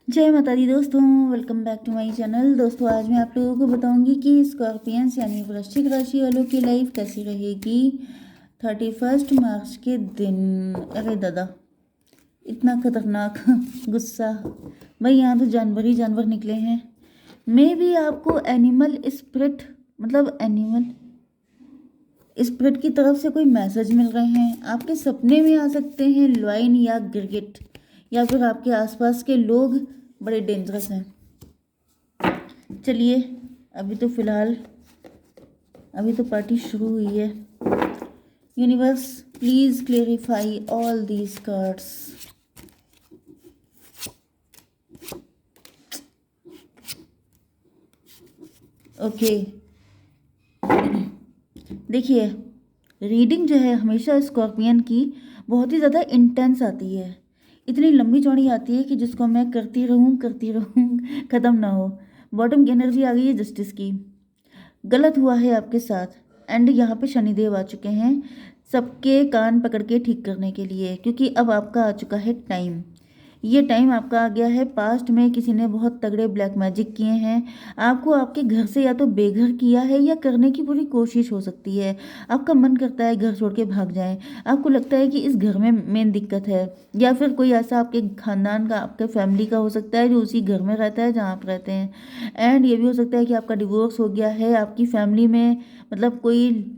जय माता दी दोस्तों, welcome back to my channel. दोस्तों आज मैं आप लोगों को बताऊंगी कि स्कॉर्पियंस यानी वृश्चिक राशि वालों की लाइफ कैसी रहेगी 31 मार्च के दिन। अरे दादा, इतना खतरनाक गुस्सा। भाई यहाँ तो जानवर ही जानवर निकले हैं। मे भी आपको एनिमल स्पिरिट की तरफ से कोई मैसेज मिल रहे हैं। आपके सपने में आ सकते हैं लॉयन या गिरगिट, या फिर आपके आसपास के लोग बड़े डेंजरस हैं। चलिए, अभी तो फिलहाल अभी तो पार्टी शुरू हुई है। Universe please clarify all these cards. Okay, देखिए, रीडिंग जो है हमेशा स्कॉर्पियन की बहुत ही ज़्यादा इंटेंस आती है। इतनी लंबी चौड़ी आती है कि जिसको मैं करती रहूं ख़त्म ना हो। बॉटम की एनर्जी आ गई है जस्टिस की। गलत हुआ है आपके साथ, एंड यहाँ पे शनिदेव आ चुके हैं सबके कान पकड़ के ठीक करने के लिए, क्योंकि अब आपका आ चुका है टाइम। ये टाइम आपका आ गया है। पास्ट में किसी ने बहुत तगड़े ब्लैक मैजिक किए हैं। आपको आपके घर से या तो बेघर किया है या करने की पूरी कोशिश हो सकती है। आपका मन करता है घर छोड़ के भाग जाएं। आपको लगता है कि इस घर में मेन दिक्कत है, या फिर कोई ऐसा आपके खानदान का, आपके फैमिली का हो सकता है जो उसी घर में रहता है जहाँ आप रहते हैं। एंड ये भी हो सकता है कि आपका डिवोर्स हो गया है। आपकी फैमिली में कोई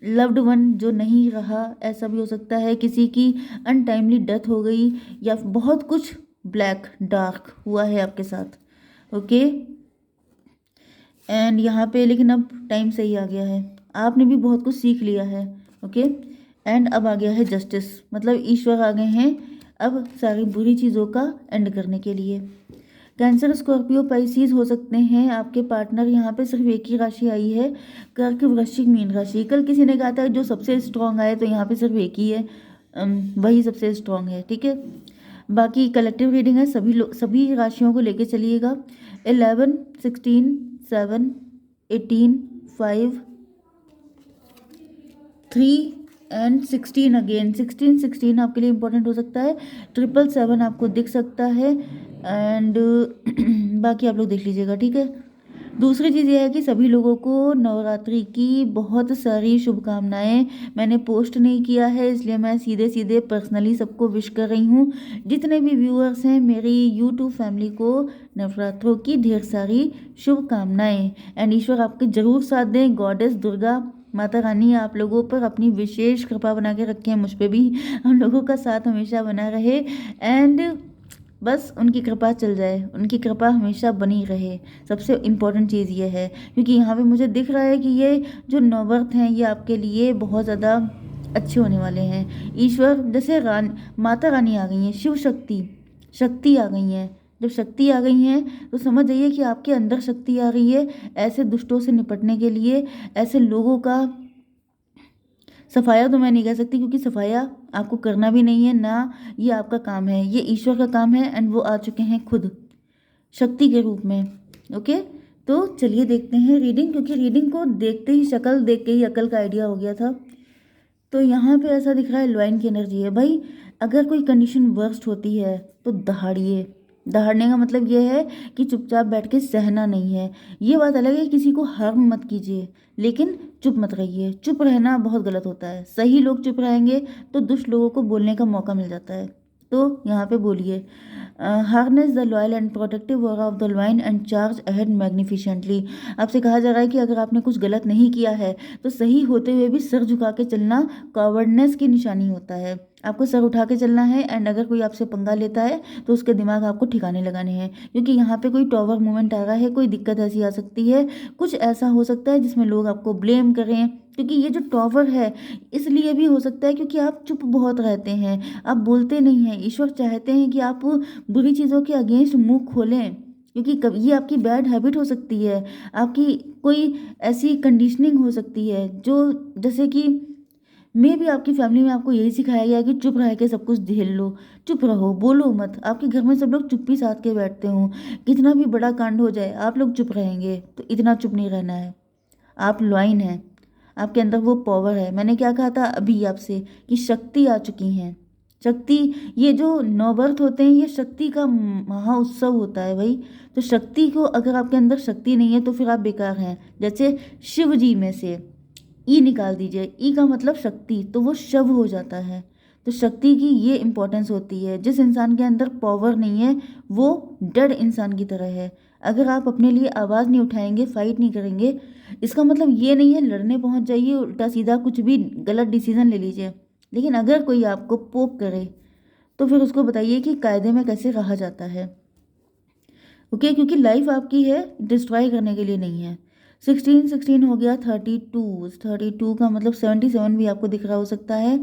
लव्ड वन जो नहीं रहा, ऐसा भी हो सकता है। किसी की अनटाइमली डेथ हो गई, या बहुत कुछ ब्लैक डार्क हुआ है आपके साथ। ओके, एंड यहाँ पे लेकिन अब टाइम सही आ गया है। आपने भी बहुत कुछ सीख लिया है। ओके, एंड अब आ गया है जस्टिस, ईश्वर आ गए हैं अब सारी बुरी चीज़ों का एंड करने के लिए। कैंसर, स्कॉर्पियो, पाइसिस हो सकते हैं आपके पार्टनर। यहाँ पे सिर्फ एक ही राशि आई है, कर्क, वृश्चिक, मीन राशि। कल किसी ने कहा था जो सबसे स्ट्रांग आए, तो यहाँ पे सिर्फ एक ही है, वही सबसे स्ट्रांग है। ठीक है, बाकी कलेक्टिव रीडिंग है, सभी राशियों को लेके चलिएगा। 11, 16, 7, 18, 5, 3 एंड 16 अगेन। 16 आपके लिए इंपॉर्टेंट हो सकता है। 777 आपको दिख सकता है, एंड बाकी आप लोग देख लीजिएगा। ठीक है, दूसरी चीज़ ये है कि सभी लोगों को नवरात्रि की बहुत सारी शुभकामनाएं। मैंने पोस्ट नहीं किया है, इसलिए मैं सीधे सीधे पर्सनली सबको विश कर रही हूँ। जितने भी व्यूअर्स हैं मेरी यूट्यूब फैमिली को नवरात्रों की ढेर सारी शुभकामनाएं। एंड ईश्वर आपके जरूर साथ दें। गॉडेस दुर्गा माता रानी आप लोगों पर अपनी विशेष कृपा बना के रखें, मुझ पे भी हम लोगों का साथ हमेशा बना रहे। एंड बस उनकी कृपा चल जाए, उनकी कृपा हमेशा बनी रहे। सबसे इम्पोर्टेंट चीज़ ये है, क्योंकि यहाँ पे मुझे दिख रहा है कि ये जो नववर्त हैं ये आपके लिए बहुत ज़्यादा अच्छे होने वाले हैं। ईश्वर जैसे माता रानी आ गई हैं, शिव शक्ति आ गई हैं। जब शक्ति आ गई हैं तो समझ जाइए कि आपके अंदर शक्ति आ रही है ऐसे दुष्टों से निपटने के लिए। ऐसे लोगों का सफाया तो मैं नहीं कह सकती, क्योंकि सफाया आपको करना भी नहीं है ना, ये आपका काम है, ये ईश्वर का काम है। एंड वो आ चुके हैं खुद शक्ति के रूप में। ओके, तो चलिए देखते हैं रीडिंग, क्योंकि रीडिंग को देखते ही, शक्ल देख के ही अकल का आइडिया हो गया था। तो यहाँ पे ऐसा दिख रहा है लॉइन की एनर्जी है। भाई अगर कोई कंडीशन वर्स्ट होती है तो दहाड़िए। दहाड़ने का मतलब ये है कि चुपचाप बैठ के सहना नहीं है। ये बात अलग है किसी को हार्म मत कीजिए, लेकिन चुप मत रहिए। चुप रहना बहुत गलत होता है। सही लोग चुप रहेंगे तो दुष्ट लोगों को बोलने का मौका मिल जाता है। तो यहाँ पे बोलिए, harness the loyal and protective aura of the lion and charge ahead magnificently. आपसे कहा जा रहा है कि अगर आपने कुछ गलत नहीं किया है तो सही होते हुए भी सर झुका के चलना कॉवर्डनेस की निशानी होता है। आपको सर उठा के चलना है। एंड अगर कोई आपसे पंगा लेता है तो उसके दिमाग आपको ठिकाने लगाने हैं, क्योंकि यहाँ पे कोई टॉवर मूवमेंट आ रहा है। कोई दिक्कत ऐसी आ सकती है, कुछ ऐसा हो सकता है जिसमें लोग आपको ब्लेम करें, क्योंकि ये जो टॉवर है इसलिए भी हो सकता है क्योंकि आप चुप बहुत रहते हैं, आप बोलते नहीं हैं। ईश्वर चाहते हैं कि आप बुरी चीज़ों के अगेंस्ट मुंह खोलें, क्योंकि ये आपकी बैड हैबिट हो सकती है। आपकी कोई ऐसी कंडीशनिंग हो सकती है जो, जैसे कि मे भी आपकी फैमिली में आपको यही सिखाया गया है कि चुप रह के सब कुछ झेल लो, चुप रहो, बोलो मत। आपके घर में सब लोग चुप्पी साध के बैठते हों, कितना भी बड़ा कांड हो जाए आप लोग चुप रहेंगे, तो इतना चुप नहीं रहना है। आप लॉइन हैं, आपके अंदर वो पावर है। मैंने क्या कहा था अभी आपसे कि शक्ति आ चुकी हैं, शक्ति, ये जो नवबर्थ होते हैं ये शक्ति का महा उत्सव होता है भाई। तो शक्ति को, अगर आपके अंदर शक्ति नहीं है तो फिर आप बेकार हैं। जैसे शिव जी में से ई निकाल दीजिए, ई का मतलब शक्ति, तो वो शव हो जाता है। तो शक्ति की ये इम्पोर्टेंस होती है। जिस इंसान के अंदर पावर नहीं है वो डेड इंसान की तरह है। अगर आप अपने लिए आवाज़ नहीं उठाएंगे, फाइट नहीं करेंगे, इसका मतलब ये नहीं है लड़ने पहुंच जाइए, उल्टा सीधा कुछ भी गलत डिसीजन ले लीजिए। लेकिन अगर कोई आपको पोक करे तो फिर उसको बताइए कि कायदे में कैसे रहा जाता है। ओके, क्योंकि लाइफ आपकी है, डिस्ट्रॉय करने के लिए नहीं है। 16 हो गया। 32 का मतलब 77 भी आपको दिख रहा हो सकता है।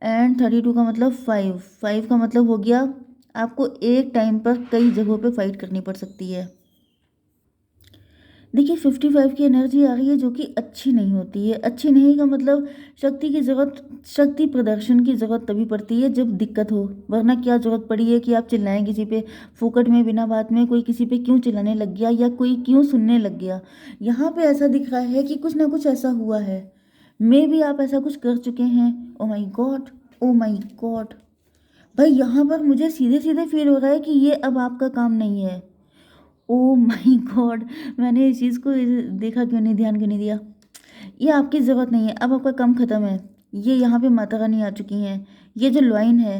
एंड 32 का मतलब 5 का मतलब हो गया आपको एक टाइम पर कई जगहों पे फाइट करनी पड़ सकती है। देखिए 55 की एनर्जी आ रही है जो कि अच्छी नहीं होती है। अच्छी नहीं का मतलब शक्ति की ज़रूरत, शक्ति प्रदर्शन की ज़रूरत तभी पड़ती है जब दिक्कत हो, वरना क्या ज़रूरत पड़ी है कि आप चिल्लाएं किसी पे फोकट में, बिना बात में। कोई किसी पे क्यों चिल्लाने लग गया या कोई क्यों सुनने लग गया। यहाँ पे ऐसा दिख रहा है कि कुछ ना कुछ ऐसा हुआ है, मे भी आप ऐसा कुछ कर चुके हैं। ओ माई गॉड, ओ माई गॉड भाई, यहाँ पर मुझे सीधे सीधे फील हो रहा है कि ये अब आपका काम नहीं है। ओ माय गॉड, मैंने इस चीज़ को देखा क्यों नहीं, ध्यान क्यों नहीं दिया। ये आपकी ज़रूरत नहीं है, अब आपका काम ख़त्म है। ये यहाँ पे माता रानी आ चुकी हैं। ये जो लॉइन है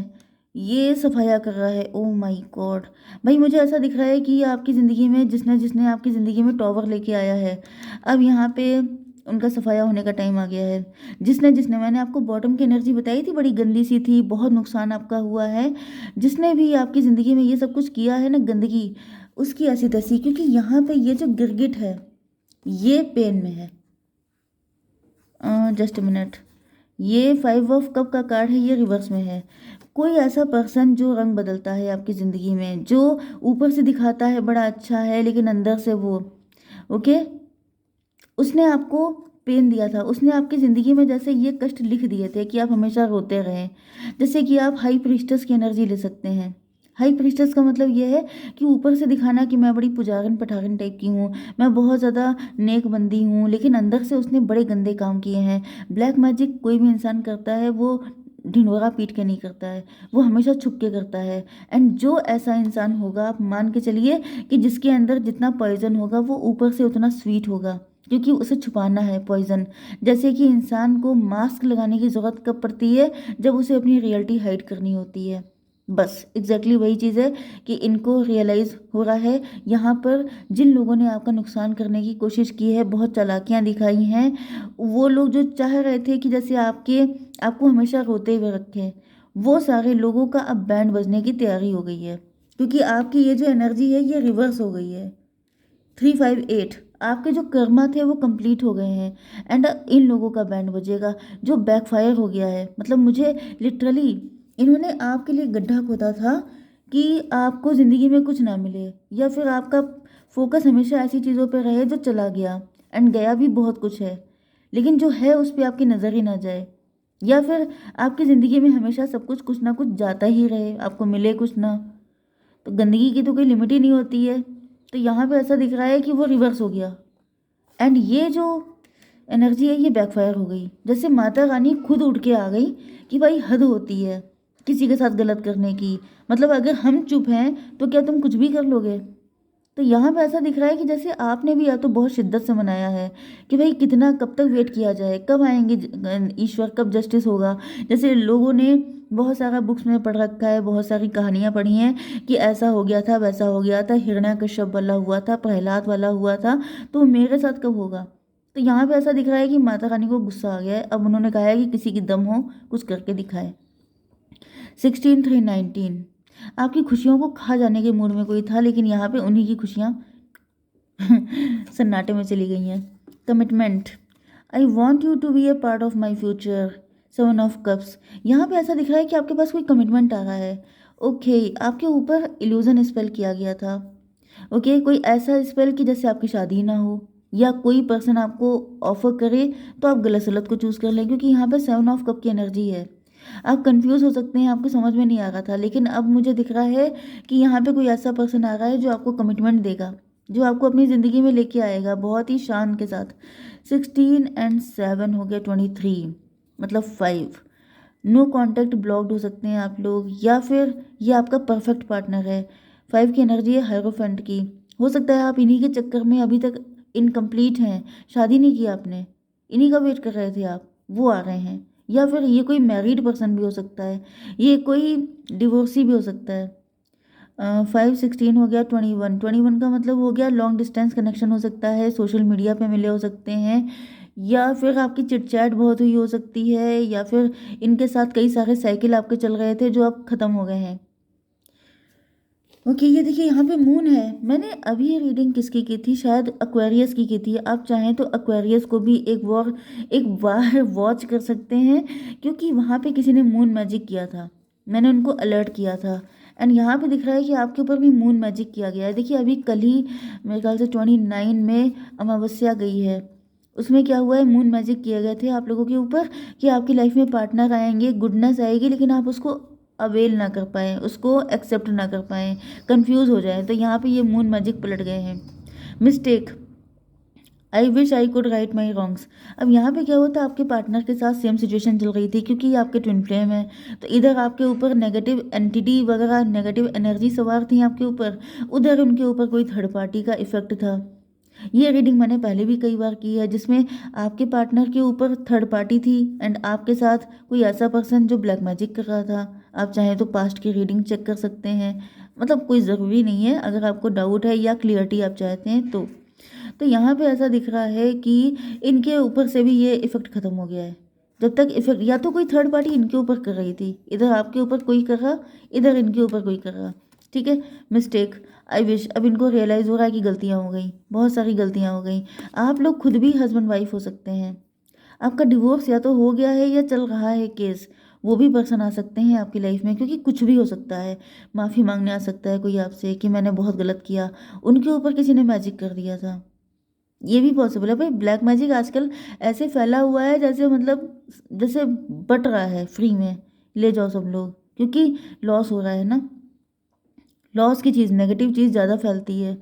ये सफाया कर रहा है। ओ माय गॉड भाई, मुझे ऐसा दिख रहा है कि ये आपकी ज़िंदगी में जिसने जिसने आपकी ज़िंदगी में टॉवर लेके आया है, अब यहाँ पे उनका सफाया होने का टाइम आ गया है। जिसने जिसने मैंने आपको बॉटम की एनर्जी बताई थी, बड़ी गंदी सी थी, बहुत नुकसान आपका हुआ है। जिसने भी आपकी ज़िंदगी में ये सब कुछ किया है ना, गंदगी, उसकी ऐसी तैसी। क्योंकि यहाँ पे ये जो गिरगिट है ये पेन में है। जस्ट मिनट, ये 5 ऑफ कप का कार्ड है, ये रिवर्स में है। कोई ऐसा पर्सन जो रंग बदलता है आपकी ज़िंदगी में, जो ऊपर से दिखाता है बड़ा अच्छा है लेकिन अंदर से वो, ओके, उसने आपको पेन दिया था। उसने आपकी ज़िंदगी में जैसे ये कष्ट लिख दिए थे कि आप हमेशा रोते रहें। जैसे कि आप हाई प्रीस्टस की एनर्जी ले सकते हैं। हाई प्रीस्टस का मतलब ये है कि ऊपर से दिखाना कि मैं बड़ी पुजारन पठारन टाइप की हूँ, मैं बहुत ज़्यादा नेक बंदी हूँ, लेकिन अंदर से उसने बड़े गंदे काम किए हैं। ब्लैक मैजिक कोई भी इंसान करता है वो ढिंढोरा पीट के नहीं करता है, वो हमेशा छुप के करता है। एंड जो ऐसा इंसान होगा, आप मान के चलिए कि जिसके अंदर जितना पॉइजन होगा वो ऊपर से उतना स्वीट होगा, क्योंकि उसे छुपाना है पॉइजन। जैसे कि इंसान को मास्क लगाने की ज़रूरत कब पड़ती है, जब उसे अपनी रियलिटी हाइड करनी होती है। बस एग्जैक्टली वही चीज़ है कि इनको रियलाइज़ हो रहा है। यहाँ पर जिन लोगों ने आपका नुकसान करने की कोशिश की है, बहुत चालाकियाँ दिखाई हैं, वो लोग जो चाह रहे थे कि जैसे आपको हमेशा रोते हुए रखें, वो सारे लोगों का अब बैंड बजने की तैयारी हो गई है। क्योंकि आपकी ये जो एनर्जी है ये रिवर्स हो गई है। 358, आपके जो कर्मा थे वो कंप्लीट हो गए हैं। एंड इन लोगों का बैंड बजेगा जो बैकफायर हो गया है। मतलब मुझे लिटरली इन्होंने आपके लिए गड्ढा खोदा था कि आपको ज़िंदगी में कुछ ना मिले, या फिर आपका फोकस हमेशा ऐसी चीज़ों पे रहे जो चला गया। एंड गया भी बहुत कुछ है, लेकिन जो है उस पर आपकी नज़र ही ना जाए। या फिर आपकी ज़िंदगी में हमेशा सब कुछ कुछ ना कुछ जाता ही रहे, आपको मिले कुछ ना। तो गंदगी की तो कोई लिमिट ही नहीं होती है। तो यहाँ पे ऐसा दिख रहा है कि वो रिवर्स हो गया। एंड ये जो एनर्जी है ये बैकफायर हो गई। जैसे माता रानी खुद उठ के आ गई कि भाई हद होती है किसी के साथ गलत करने की। मतलब अगर हम चुप हैं तो क्या तुम कुछ भी कर लोगे। तो यहाँ पे ऐसा दिख रहा है कि जैसे आपने भी या तो बहुत शिद्दत से मनाया है कि भाई कितना, कब तक वेट किया जाए, कब आएंगे ईश्वर, कब जस्टिस होगा। जैसे लोगों ने बहुत सारा बुक्स में पढ़ रखा है, बहुत सारी कहानियाँ पढ़ी हैं कि ऐसा हो गया था, वैसा हो गया था, हिरण्यकश्यप वाला हुआ था, प्रहलाद वाला हुआ था, तो मेरे साथ कब होगा। तो यहाँ पे ऐसा दिख रहा है कि माता रानी को गुस्सा आ गया है। अब उन्होंने कहा है कि किसी की दम हो कुछ करके दिखाए। 16 3 19, आपकी खुशियों को खा जाने के मूड में कोई था, लेकिन यहाँ पे उन्हीं की खुशियाँ सन्नाटे में चली गई हैं। Commitment, I want you to be a part of my future. 7 of cups, यहाँ पे ऐसा दिख रहा है कि आपके पास कोई कमिटमेंट आ रहा है। ओके, आपके ऊपर इल्यूजन स्पेल किया गया था। ओके, कोई ऐसा स्पेल कि जैसे आपकी शादी ना हो, या कोई पर्सन आपको ऑफर करे तो आप गलत सलत को चूज़ कर लें। क्योंकि यहाँ पे 7 ऑफ कप की एनर्जी है। आप कंफ्यूज हो सकते हैं, आपको समझ में नहीं आ रहा था, लेकिन अब मुझे दिख रहा है कि यहाँ पे कोई ऐसा पर्सन आ रहा है जो आपको कमिटमेंट देगा, जो आपको अपनी ज़िंदगी में लेके आएगा बहुत ही शान के साथ। 16 एंड 7 हो गया 23, मतलब 5। नो कांटेक्ट ब्लॉक्ड हो सकते हैं आप लोग, या फिर ये आपका परफेक्ट पार्टनर है। 5 की एनर्जी है हायरोफेंट की। हो सकता है आप इन्हीं के चक्कर में अभी तक इनकम्प्लीट हैं, शादी नहीं की आपने, इन्हीं का वेट कर रहे थे आप, वो आ रहे हैं। या फिर ये कोई मैरिड पर्सन भी हो सकता है, ये कोई डिवोर्सी भी हो सकता है। 5 16 हो गया, 21 का मतलब हो गया लॉन्ग डिस्टेंस कनेक्शन हो सकता है, सोशल मीडिया पे मिले हो सकते हैं, या फिर आपकी चिटचैट बहुत हुई हो सकती है, या फिर इनके साथ कई सारे साइकिल आपके चल रहे थे जो अब ख़त्म हो गए हैं। ओके, ये देखिए यहाँ पे मून है। मैंने अभी ये रीडिंग किसकी की थी, शायद एक्वेरियस की थी। आप चाहें तो एक्वेरियस को भी एक बार वॉच कर सकते हैं, क्योंकि वहाँ पे किसी ने मून मैजिक किया था, मैंने उनको अलर्ट किया था। एंड यहाँ पे दिख रहा है कि आपके ऊपर भी मून मैजिक किया गया है। देखिए अभी कल ही मेरे ख्याल से 29 में अमावस्या गई है, उसमें क्या हुआ है, मून मैजिक किए गए थे आप लोगों के ऊपर कि आपकी लाइफ में पार्टनर आएंगे, गुडनेस आएगी, लेकिन आप उसको अवेल ना कर पाएँ, उसको एक्सेप्ट ना कर पाएँ, कंफ्यूज हो जाएं। तो यहाँ पे ये मून मैजिक पलट गए हैं। Mistake, I wish I could write my wrongs. अब यहाँ पे क्या होता है, आपके पार्टनर के साथ सेम सिचुएशन चल रही थी, क्योंकि ये आपके ट्विन फ्लेम है, तो इधर आपके ऊपर नेगेटिव एंटिटी वगैरह, नेगेटिव एनर्जी सवार थी आपके ऊपर, उधर उनके ऊपर कोई थर्ड पार्टी का इफेक्ट था। ये रीडिंग मैंने पहले भी कई बार की है, जिसमें आपके पार्टनर के ऊपर थर्ड पार्टी थी एंड आपके साथ कोई ऐसा पर्सन जो ब्लैक मैजिक कर रहा था। आप चाहें तो पास्ट की रीडिंग चेक कर सकते हैं, मतलब कोई ज़रूरी नहीं है, अगर आपको डाउट है या क्लियरिटी आप चाहते हैं तो यहाँ पे ऐसा दिख रहा है कि इनके ऊपर से भी ये इफ़ेक्ट ख़त्म हो गया है। जब तक इफेक्ट, या तो कोई थर्ड पार्टी इनके ऊपर कर रही थी, इधर आपके ऊपर कोई कर रहा, इधर इनके ऊपर कोई कर रहा, ठीक है। मिस्टेक, आई विश, अब इनको रियलाइज़ हो रहा है कि गलतियाँ हो गई, बहुत सारी गलतियाँ हो गई। आप लोग खुद भी हस्बैंड वाइफ हो सकते हैं, आपका डिवोर्स या तो हो गया है या चल रहा है केस, वो भी पर्सन आ सकते हैं आपकी लाइफ में, क्योंकि कुछ भी हो सकता है। माफ़ी मांगने आ सकता है कोई आपसे कि मैंने बहुत गलत किया, उनके ऊपर किसी ने मैजिक कर दिया था, ये भी पॉसिबल है। भाई ब्लैक मैजिक आजकल ऐसे फैला हुआ है जैसे मतलब जैसे बट रहा है फ्री में, ले जाओ सब लोग, क्योंकि लॉस हो रहा है ना। लॉस की चीज़, नेगेटिव चीज़ ज़्यादा फैलती है।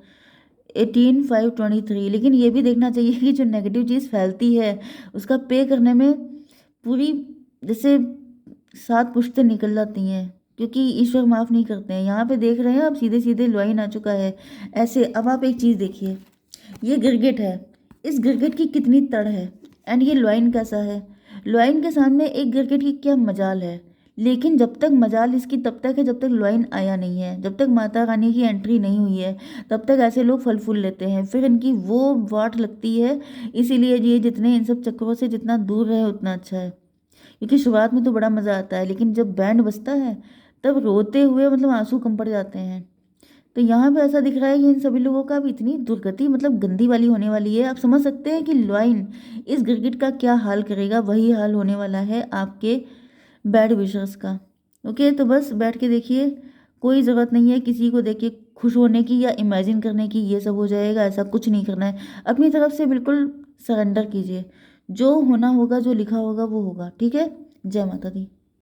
18/5/23, लेकिन ये भी देखना चाहिए कि जो नेगेटिव चीज़ फैलती है उसका पे करने में पूरी जैसे 7 पुश्तें निकल जाती हैं, क्योंकि ईश्वर माफ़ नहीं करते हैं। यहाँ पे देख रहे हैं आप, सीधे सीधे लॉइन आ चुका है ऐसे। अब आप एक चीज़ देखिए, ये गिरगिट है, इस गिरगिट की कितनी तड़ है, एंड ये लॉइन कैसा है। लॉइन के सामने एक गिरगिट की क्या मजाल है, लेकिन जब तक मजाल इसकी तब तक है जब तक लॉइन आया नहीं है, जब तक माता रानी की एंट्री नहीं हुई है, तब तक ऐसे लोग फल फूल लेते हैं, फिर इनकी वो वाट लगती है। इसीलिए ये जितने इन सब चक्करों से जितना दूर रहे उतना अच्छा है, क्योंकि शुरुआत में तो बड़ा मज़ा आता है, लेकिन जब बैंड बजता है तब रोते हुए मतलब आंसू कम पड़ जाते हैं। तो यहाँ पे ऐसा दिख रहा है कि इन सभी लोगों का अब इतनी दुर्गति मतलब गंदी वाली होने वाली है। आप समझ सकते हैं कि लॉइन इस गिरगिट का क्या हाल करेगा, वही हाल होने वाला है आपके बैड विशर्स का। ओके, तो बस बैठ के देखिए, कोई ज़रूरत नहीं है किसी को देख के खुश होने की या इमेजिन करने की ये सब हो जाएगा, ऐसा कुछ नहीं करना है। अपनी तरफ से बिल्कुल सरेंडर कीजिए, जो होना होगा, जो लिखा होगा वो होगा, ठीक है। जय माता दी।